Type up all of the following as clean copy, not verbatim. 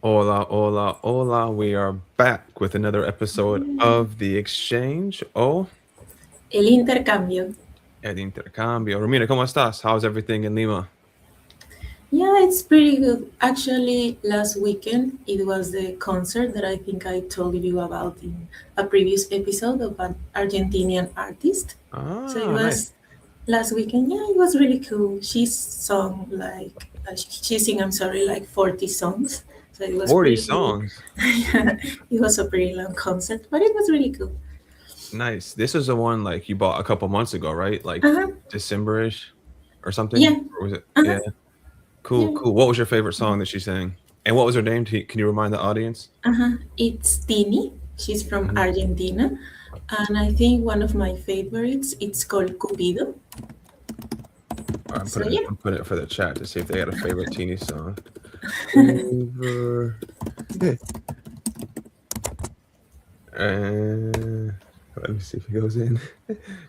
Hola, hola, hola. We are back with another episode of The Exchange. Oh, El intercambio. el Intercambio. Romina, ¿cómo estás? How's everything in Lima? Yeah, it's pretty good. Actually, last weekend it was the concert that I think I told you about in a previous episode of an Argentinian artist. So it Ah, nice. was last weekend. Yeah, it was really cool. She sung like she sing. I'm sorry, like 40 songs. So it was 40 pretty cool. songs. It was a pretty long concert, but it was really cool. Nice. This is the one like you bought a couple months ago, right? Like Uh huh. December-ish or something? Yeah. Or was it? Uh huh. Yeah. Cool, Yeah. cool. What was your favorite song that she sang? And what was her name? Can you remind the audience? Uh-huh. It's Tini. She's from Mhm. Argentina. And I think one of my favorites, it's called Cupido. All right, So yeah. I'm putting it for the chat to see if they had a favorite teeny song. Favorite. Uh, let me see if it goes in.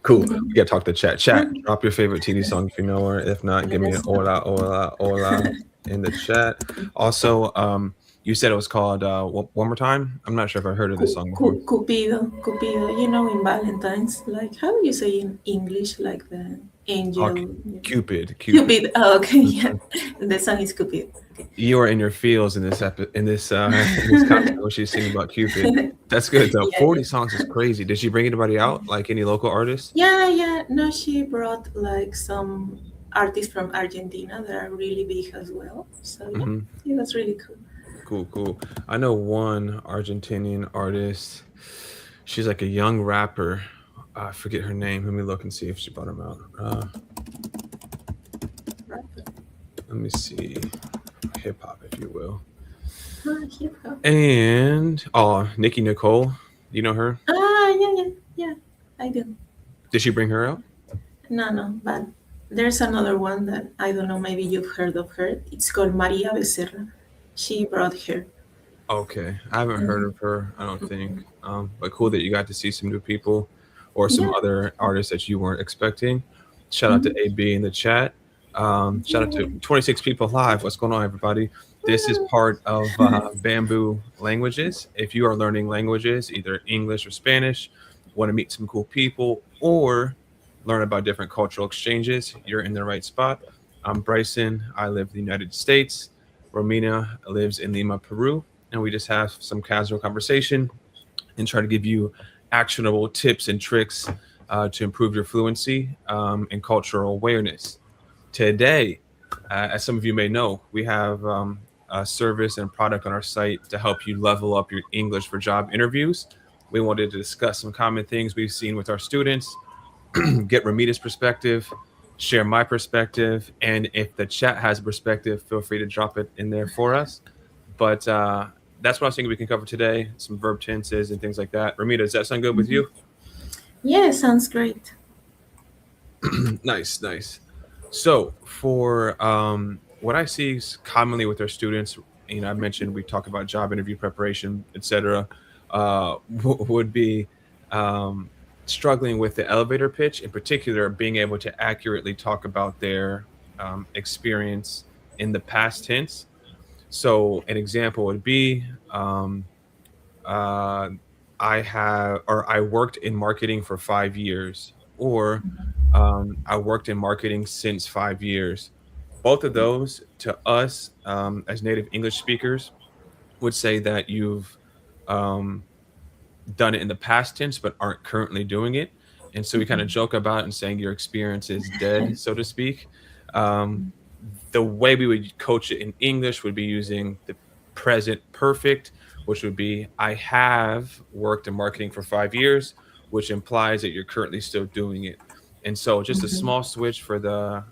Cool. We gotta talk to chat. Chat, drop your favorite TD song if you know her. If not, give me an Yes. hola, hola, hola in the chat. Also, you said it was called one more time. I'm not sure if I heard of this song before. Cupido. Cupido. You know, in Valentine's, like, how do you say in English, like the Oh, angel? Cupid, Cupid. Cupid. Oh, okay. Yeah. The song is Cupid. Okay. You are in your feels in this in this in this concert where she's singing about Cupid. That's good though. Yeah, 40 yeah. songs is crazy. Did she bring anybody out? Like any local artists? Yeah, yeah. No, she brought like some artists from Argentina that are really big as well. So yeah, Hmm. it was really cool. Cool, cool. I know one Argentinian artist. She's like a young rapper. I forget her name. Let me look and see if she brought him out. Let me see. Hip hop, if you will. Ah, hip hop. And oh, Nikki Nicole. You know her? Ah, yeah, yeah, yeah. I do. Did she bring her out? No, no, but there's another one that I don't know. Maybe you've heard of her. It's called Maria Becerra. She brought her. Okay, I haven't heard Mhm. of her. I don't think. But cool that you got to see some new people, or some Yeah. other artists that you weren't expecting. Shout out to Mhm. AB in the chat. Shout out to Yeah. 26 people live. What's going on, everybody? This is part of Bamboo Languages. If you are learning languages, either English or Spanish, want to meet some cool people, or learn about different cultural exchanges, you're in the right spot. I'm Bryson. I live in the United States. Romina lives in Lima, Peru, and we just have some casual conversation and try to give you actionable tips and tricks to improve your fluency and cultural awareness. Today, as some of you may know, we have a service and product on our site to help you level up your English for job interviews. We wanted to discuss some common things we've seen with our students, get Ramita's perspective, share my perspective, and if the chat has a perspective, feel free to drop it in there for us. But that's what I was thinking we can cover today, some verb tenses and things like that. Ramita, does that sound good with Mhm. you? Yeah, sounds great. Nice, nice. So for what I see commonly with our students, I mentioned we talk about job interview preparation, etc. Would be um, struggling with the elevator pitch, in particular, being able to accurately talk about their experience in the past tense. So an example would be uh, I worked in marketing for 5 years, or I worked in marketing since 5 years. Both of those to us as native English speakers would say that you've um, done it in the past tense but aren't currently doing it. And so we kind of joke about it and saying your experience is dead, so to speak. Um, the way we would coach it in English would be using the present perfect, which would be I have worked in marketing for 5 years, which implies that you're currently still doing it. And so just a Mhm. small switch for the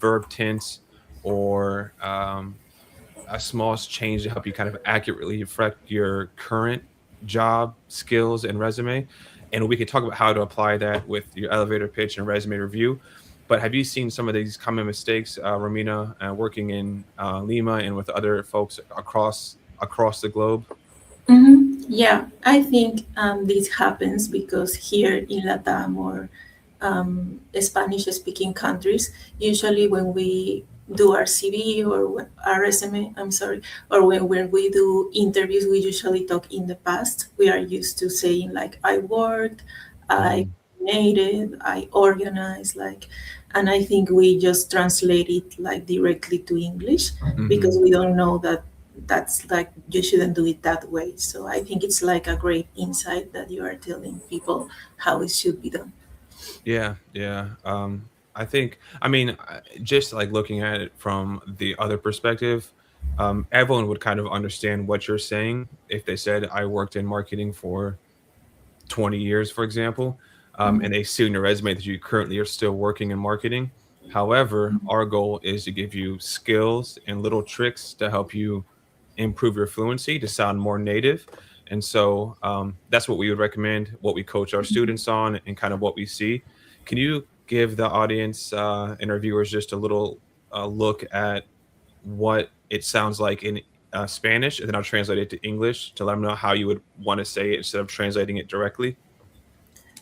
verb tense, or a small change to help you kind of accurately reflect your current job skills and resume. And we could talk about how to apply that with your elevator pitch and resume review. But have you seen some of these common mistakes, Romina, working in Lima and with other folks across the globe? Yeah, I think this happens because here in LATAM or Spanish speaking countries, usually when we do our CV or our resume, I'm sorry, or when we do interviews, we usually talk in the past. We are used to saying like I worked, I Mhm. coordinated, I organized, like, and I think we just translate it like directly to English because Mhm. we don't know that that's like you shouldn't do it that way. So I think it's like a great insight that you are telling people how it should be done. Yeah, yeah. I think, I mean, just like looking at it from the other perspective, everyone would kind of understand what you're saying if they said, I worked in marketing for 20 years, for example, Mhm. and they see in your resume that you currently are still working in marketing. However, our goal is to give you skills and little tricks to help you improve your fluency to sound more native. And so that's what we would recommend, what we coach our students on, and kind of what we see. Can you give the audience and our viewers just a little look at what it sounds like in Spanish, and then I'll translate it to English to let them know how you would want to say it instead of translating it directly?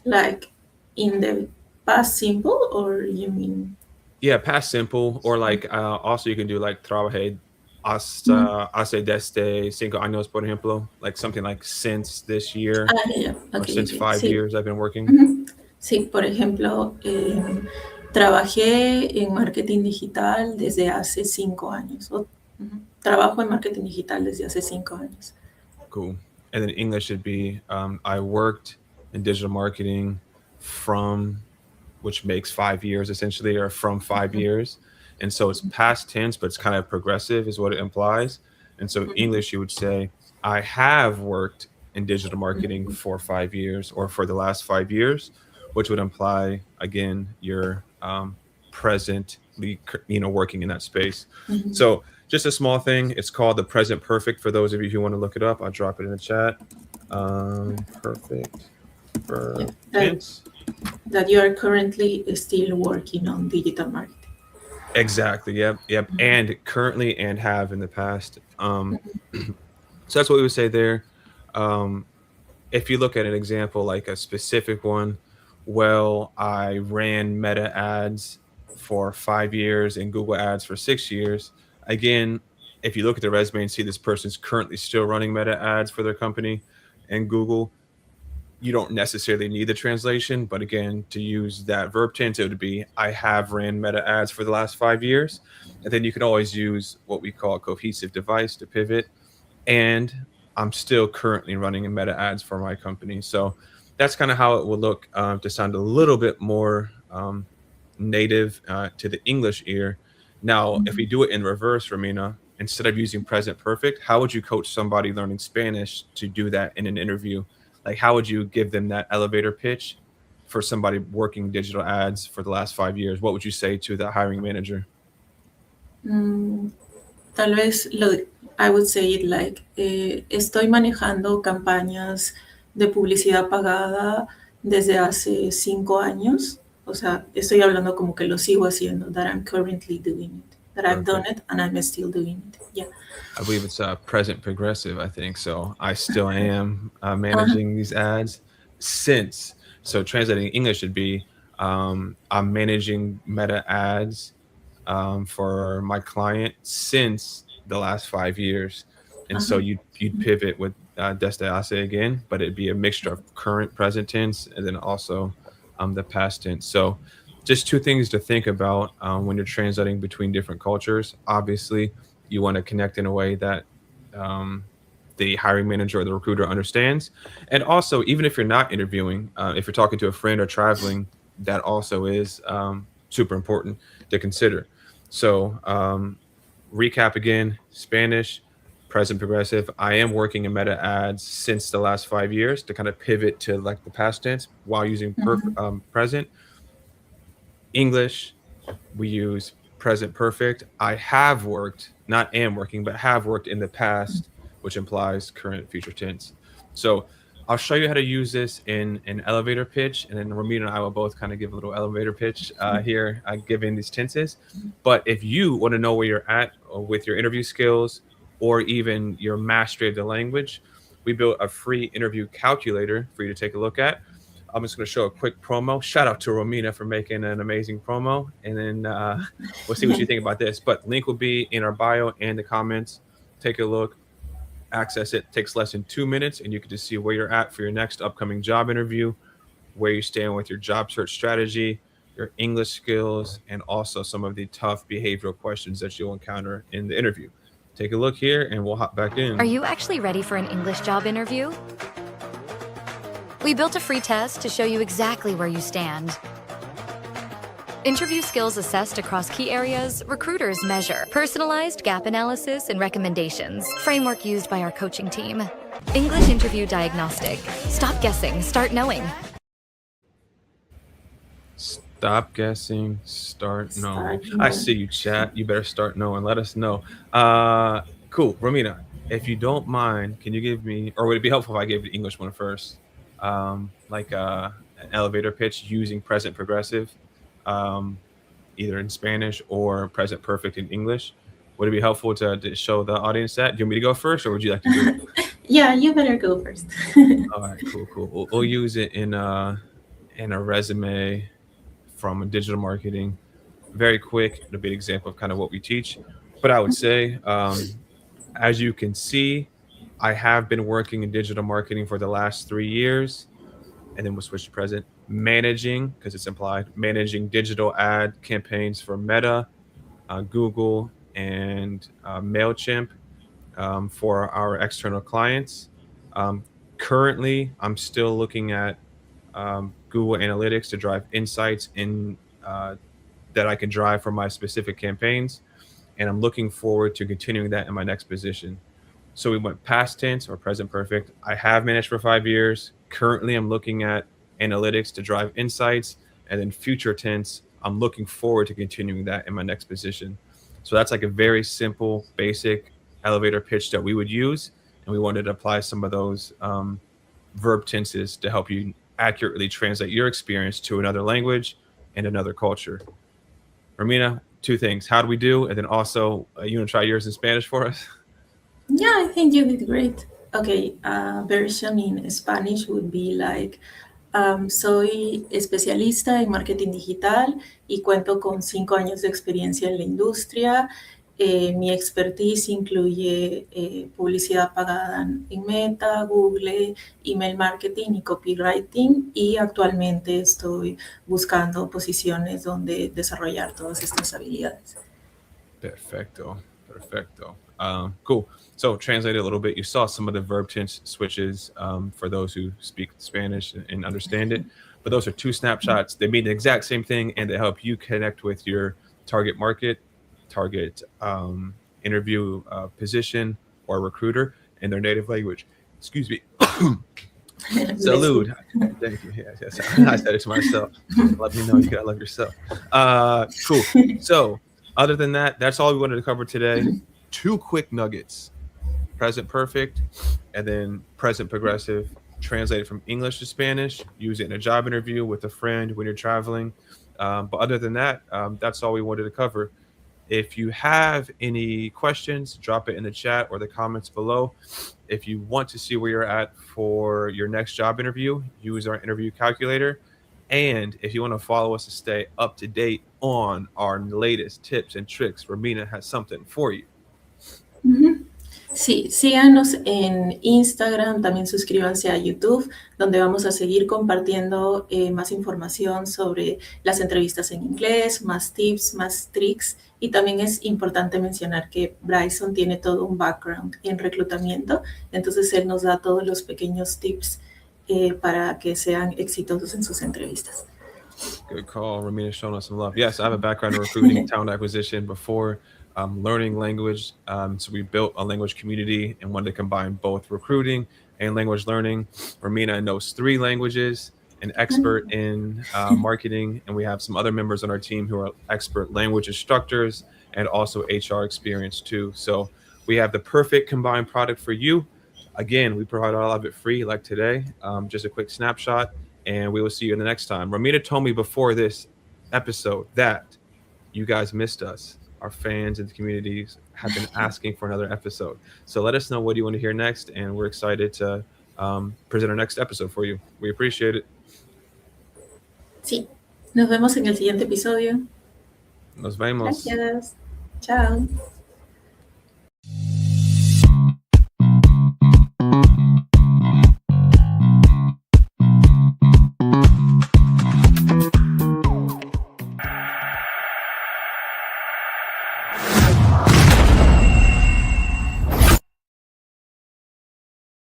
Like in the past simple, or you mean? Yeah, past simple, or like also you can do like trabajé Mhm. hasta hace desde 5 años, por ejemplo, like something like since this year Ya. or Ok, since ok, 5 years sí. I've been working. Ujú. Sí, por ejemplo, trabajé en marketing digital desde hace 5 años. Trabajo en marketing digital desde hace 5 años. Cool. And then English should be I worked in digital marketing from, which makes 5 years essentially, or from 5 years. And so it's past tense, but it's kind of progressive, is what it implies. And so English, you would say, I have worked in digital marketing for 5 years or for the last 5 years, which would imply, again, you're presently, working in that space. Mhm. So just a small thing. It's called the present perfect for those of you who want to look it up. I'll drop it in the chat. Perfect Yeah, verb that tense. that you are currently still working on digital marketing. Exactly. Yep. Yep. And currently and have in the past. So that's what we would say there. Um, if you look at an example, like a specific one, well, I ran Meta ads for 5 years and Google ads for 6 years. Again, if you look at the resume and see this person's currently still running Meta ads for their company and Google, you don't necessarily need the translation, but again, to use that verb tense, it would be I have ran Meta ads for the last 5 years. And then you can always use what we call a cohesive device to pivot. And I'm still currently running Meta ads for my company. So that's kind of how it would look to sound a little bit more native to the English ear. Now, if we do it in reverse, Ramina, instead of using present perfect, how would you coach somebody learning Spanish to do that in an interview? Like, how would you give them that elevator pitch for somebody working digital ads for the last 5 years? What would you say to the hiring manager? Mm, Tal vez I would say it like, estoy manejando campañas de publicidad pagada desde hace 5 años. O sea, estoy hablando como que lo sigo haciendo, that I'm currently doing it, that I've done Perfect. it and I'm still doing it. Yeah. I believe it's present progressive, I think. So I still am Uh-huh. managing these ads since. So translating English should be I'm managing Meta ads for my client since the last 5 years. And so Uh-huh. you'd pivot with desde hace again, but it'd be a mixture of current present tense and then also the past tense. So just two things to think about when you're translating between different cultures. Obviously, you want to connect in a way that um, the hiring manager or the recruiter understands. And also, even if you're not interviewing, if you're talking to a friend or traveling, that also is super important to consider. So, recap again: Spanish, present progressive. I am working in Meta ads since the last 5 years to kind of pivot to like the past tense while using Mhm. present. English, we use present perfect. I have worked, not am working, but have worked in the past, which implies current future tense. So I'll show you how to use this in an elevator pitch, and then Ramita and I will both kind of give a little elevator pitch here, giving these tenses. But if you want to know where you're at with your interview skills or even your mastery of the language, we built a free interview calculator for you to take a look at. I'm just going to show a quick promo. Shout out to Romina for making an amazing promo. And then we'll see what you think about this. But link will be in our bio and the comments. Take a look, access it. Takes less than 2 minutes, and you can just see where you're at for your next upcoming job interview, where you stand with your job search strategy, your English skills, and also some of the tough behavioral questions that you'll encounter in the interview. Take a look here, and we'll hop back in. Are you actually ready for an English job interview? We built a free test to show you exactly where you stand. Interview skills assessed across key areas recruiters measure. Personalized gap analysis and recommendations. Framework used by our coaching team. English interview diagnostic. Stop guessing, start knowing. Stop guessing, start knowing. Start I knowing. see you, chat. You better start knowing. Let us know. Cool. Romina, if you don't mind, can you give me, or would it be helpful if I gave the English one first? Like an elevator pitch using present progressive, um, either in Spanish or present perfect in English. Would it be helpful to show the audience that? Do you want me to go first, or would you like to do it? Yeah, you better go first. All right, cool, cool. We'll use it in a resume from digital marketing. Very quick. It'll be an example of kind of what we teach. But I would say, as you can see, I have been working in digital marketing for the last 3 years, and then we'll switch to present. Managing, because it's implied, managing digital ad campaigns for Meta, Google, and MailChimp for our external clients. Um, Currently, I'm still looking at Google Analytics to drive insights in that I can drive for my specific campaigns, and I'm looking forward to continuing that in my next position. So we went past tense or present perfect. I have managed for 5 years. Currently, I'm looking at analytics to drive insights, and then future tense, I'm looking forward to continuing that in my next position. So that's like a very simple, basic elevator pitch that we would use, and we wanted to apply some of those verb tenses to help you accurately translate your experience to another language and another culture. Romina, two things. How do we do? And then also, you want to try yours in Spanish for us? Yeah, I think you did great. Okay, version in Spanish would be like, soy especialista en marketing digital y cuento con 5 años de experiencia en la industria. Mi expertise incluye publicidad pagada en Meta, Google, email marketing y copywriting, y actualmente estoy buscando posiciones donde desarrollar todas estas habilidades. Perfecto. Perfecto. Cool. So, translate it a little bit. You saw some of the verb tense switches for those who speak Spanish and understand it. But those are two snapshots. They mean the exact same thing, and they help you connect with your target market, target interview position, or recruiter in their native language. Excuse me. Salute. Thank you. Yes, yes. I said it to myself. Let me know you gotta love yourself. Cool. So, other than that, that's all we wanted to cover today. Two quick nuggets: present perfect, and then present progressive. Translated from English to Spanish. Use it in a job interview with a friend when you're traveling. But other than that, that's all we wanted to cover. If you have any questions, drop it in the chat or the comments below. If you want to see where you're at for your next job interview, use our interview calculator. And if you want to follow us to stay up to date on our latest tips and tricks, Romina has something for you. Ujú. Sí, síganos en Instagram, también suscríbanse a YouTube, donde vamos a seguir compartiendo más información sobre las entrevistas en inglés, más tips, más tricks. Y también es importante mencionar que Bryson tiene todo un background en reclutamiento, entonces él nos da todos los pequeños tips para que sean exitosos en sus entrevistas. Good call. Ramina's showing us some love. Yes, I have a background in recruiting, talent acquisition before learning language. So we built a language community and wanted to combine both recruiting and language learning. Ramina knows 3 languages, an expert in marketing, and we have some other members on our team who are expert language instructors and also HR experience too. So we have the perfect combined product for you. Again, we provide all of it free like today. Just a quick snapshot, and we will see you in the next time. Ramina told me before this episode that you guys missed us. Our fans and the communities have been asking for another episode. So let us know what you want to hear next, and we're excited to present our next episode for you. We appreciate it. Sí, nos vemos en el siguiente episodio. Nos vemos. Gracias. Chao.